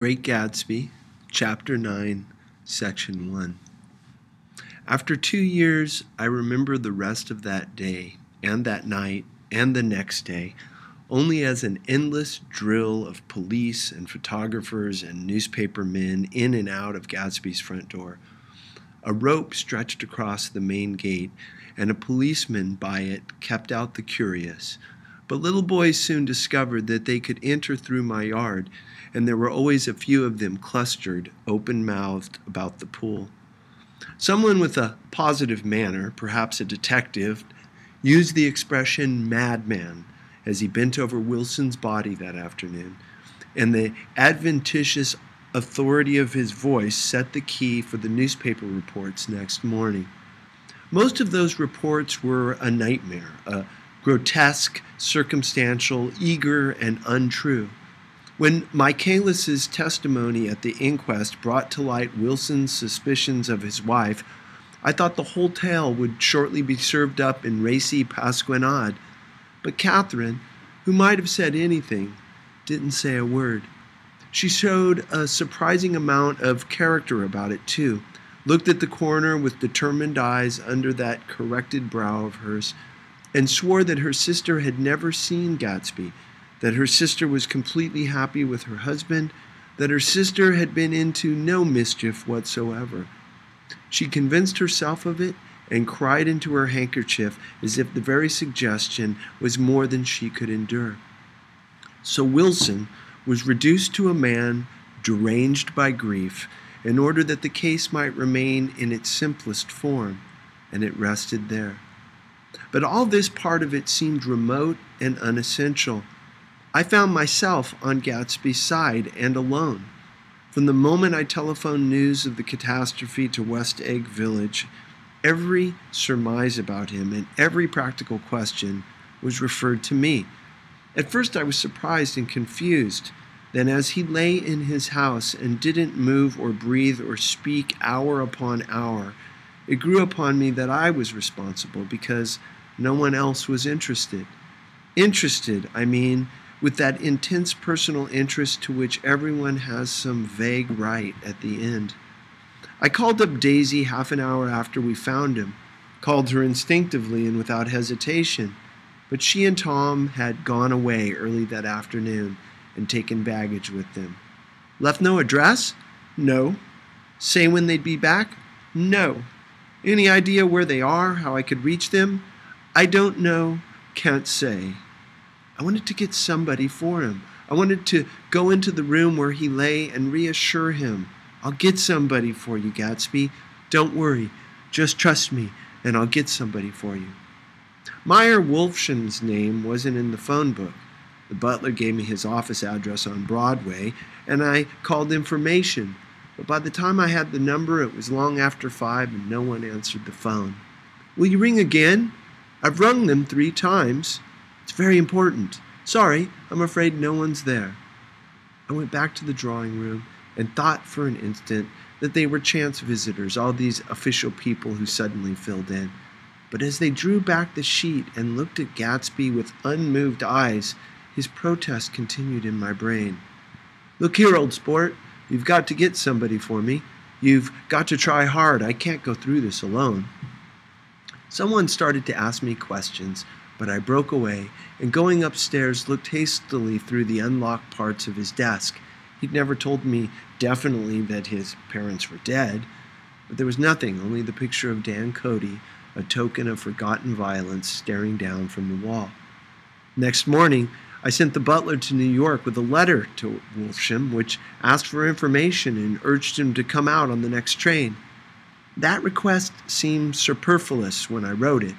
Great Gatsby, Chapter 9, Section 1. After 2 years, I remember the rest of that day, and that night, and the next day, only as an endless drill of police and photographers and newspaper men in and out of Gatsby's front door. A rope stretched across the main gate, and a policeman by it kept out the curious. But little boys soon discovered that they could enter through my yard, and there were always a few of them clustered, open-mouthed, about the pool. Someone with a positive manner, perhaps a detective, used the expression madman as he bent over Wilson's body that afternoon, and the adventitious authority of his voice set the key for the newspaper reports next morning. Most of those reports were a nightmare, a grotesque, circumstantial, eager, and untrue. When Michaelis's testimony at the inquest brought to light Wilson's suspicions of his wife, I thought the whole tale would shortly be served up in racy pasquinade. But Catherine, who might have said anything, didn't say a word. She showed a surprising amount of character about it, too, looked at the coroner with determined eyes under that corrected brow of hers, and swore that her sister had never seen Gatsby, that her sister was completely happy with her husband, that her sister had been into no mischief whatsoever. She convinced herself of it and cried into her handkerchief as if the very suggestion was more than she could endure. So Wilson was reduced to a man deranged by grief in order that the case might remain in its simplest form, and it rested there. But all this part of it seemed remote and unessential. I found myself on Gatsby's side and alone. From the moment I telephoned news of the catastrophe to West Egg Village, every surmise about him and every practical question was referred to me. At first I was surprised and confused. Then as he lay in his house and didn't move or breathe or speak hour upon hour, it grew upon me that I was responsible because no one else was interested. Interested, I mean, with that intense personal interest to which everyone has some vague right at the end. I called up Daisy half an hour after we found him, called her instinctively and without hesitation, but she and Tom had gone away early that afternoon and taken baggage with them. Left no address? No. Say when they'd be back? No. Any idea where they are, how I could reach them? I don't know, can't say. I wanted to get somebody for him. I wanted to go into the room where he lay and reassure him. I'll get somebody for you, Gatsby. Don't worry. Just trust me, and I'll get somebody for you. Meyer Wolfson's name wasn't in the phone book. The butler gave me his office address on Broadway, and I called information. But by the time I had the number, it was long after 5, and no one answered the phone. Will you ring again? I've rung them 3 times. It's very important. Sorry, I'm afraid no one's there. I went back to the drawing room and thought for an instant that they were chance visitors, all these official people who suddenly filled in. But as they drew back the sheet and looked at Gatsby with unmoved eyes, his protest continued in my brain. Look here, old sport, you've got to get somebody for me. You've got to try hard. I can't go through this alone. Someone started to ask me questions, but I broke away, and going upstairs looked hastily through the unlocked parts of his desk. He'd never told me definitely that his parents were dead, but there was nothing, only the picture of Dan Cody, a token of forgotten violence, staring down from the wall. Next morning, I sent the butler to New York with a letter to Wolfson, which asked for information and urged him to come out on the next train. That request seemed superfluous when I wrote it.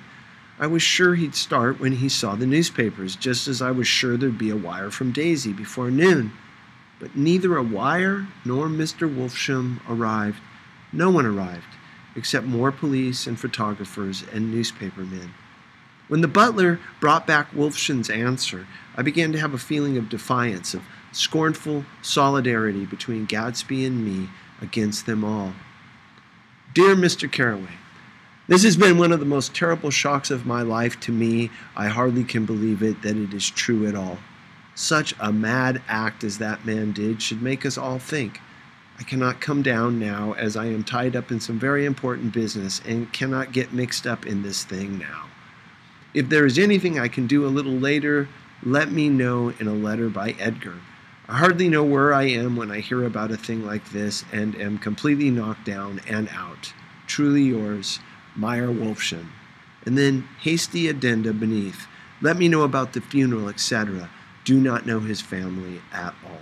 I was sure he'd start when he saw the newspapers, just as I was sure there'd be a wire from Daisy before noon. But neither a wire nor Mr. Wolfson arrived. No one arrived, except more police and photographers and newspapermen. When the butler brought back Wolfson's answer, I began to have a feeling of defiance, of scornful solidarity between Gatsby and me against them all. Dear Mr. Carraway, this has been one of the most terrible shocks of my life to me. I hardly can believe it, that it is true at all. Such a mad act as that man did should make us all think. I cannot come down now, as I am tied up in some very important business and cannot get mixed up in this thing now. If there is anything I can do a little later, let me know in a letter by Edgar. I hardly know where I am when I hear about a thing like this and am completely knocked down and out. Truly yours, Meyer Wolfschen. And then hasty addenda beneath. Let me know about the funeral, etc. Do not know his family at all.